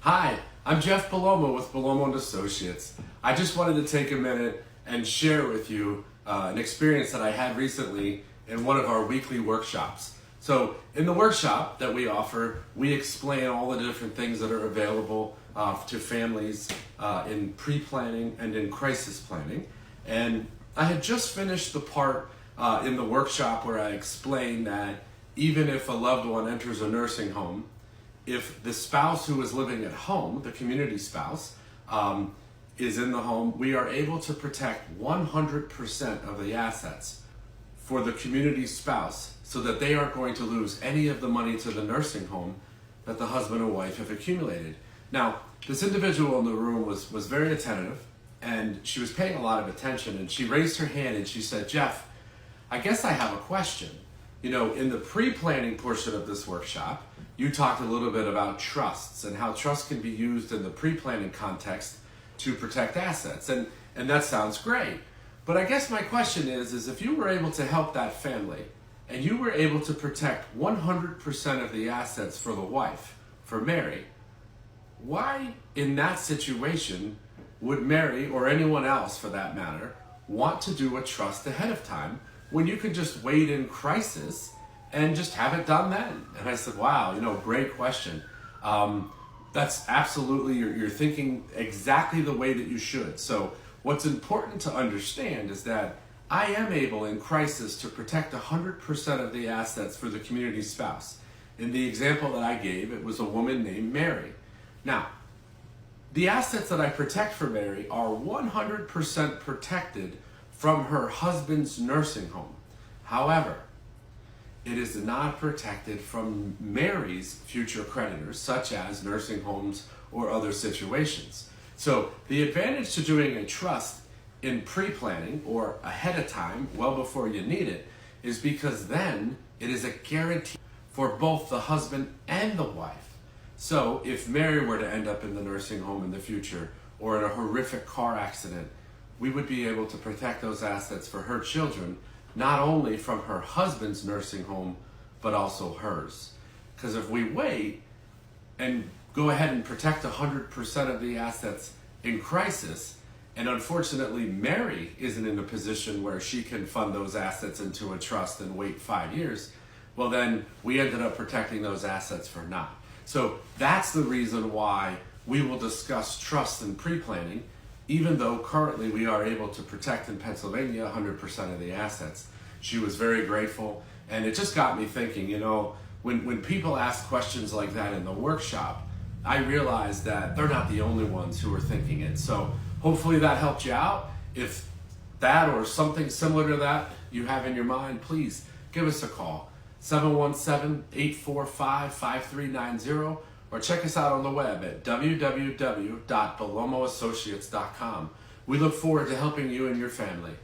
Hi, I'm Jeff Bellomo with Bellomo and Associates. I just wanted to take a minute and share with you an experience that I had recently in one of our weekly workshops. So in the workshop that we offer, we explain all the different things that are available to families in pre-planning and in crisis planning. And I had just finished the part in the workshop where I explained that even if a loved one enters a nursing home, if the spouse who is living at home, the community spouse, is in the home, we are able to protect 100% of the assets for the community spouse so that they aren't going to lose any of the money to the nursing home that the husband and wife have accumulated. Now, this individual in the room was very attentive, and she was paying a lot of attention, and she raised her hand and she said, "Jeff, I guess I have a question. You know, in the pre-planning portion of this workshop, you talked a little bit about trusts and how trust can be used in the pre-planning context to protect assets. And that sounds great. But I guess my question is if you were able to help that family and you were able to protect 100% of the assets for the wife, for Mary, why in that situation would Mary, or anyone else for that matter, want to do a trust ahead of time when you could just wait in crisis and just have it done then?" And I said, "Wow, great question. That's absolutely, you're thinking exactly the way that you should." So what's important to understand is that I am able in crisis to protect 100% of the assets for the community spouse. In the example that I gave, it was a woman named Mary. Now, the assets that I protect for Mary are 100% protected from her husband's nursing home. However, it is not protected from Mary's future creditors, such as nursing homes or other situations. So the advantage to doing a trust in pre-planning or ahead of time, well before you need it, is because then it is a guarantee for both the husband and the wife. So if Mary were to end up in the nursing home in the future or in a horrific car accident, we would be able to protect those assets for her children, not only from her husband's nursing home, but also hers. Because if we wait and go ahead and protect 100% of the assets in crisis, and unfortunately Mary isn't in a position where she can fund those assets into a trust and wait 5 years, well then we ended up protecting those assets for naught. So that's the reason why we will discuss trust and pre-planning, even though currently we are able to protect in Pennsylvania 100% of the assets. She was very grateful, and it just got me thinking, when people ask questions like that in the workshop, I realize that they're not the only ones who are thinking it. So hopefully that helped you out. If that or something similar to that you have in your mind, please give us a call, 717-845-5390, or check us out on the web at www.bellomoassociates.com. We look forward to helping you and your family.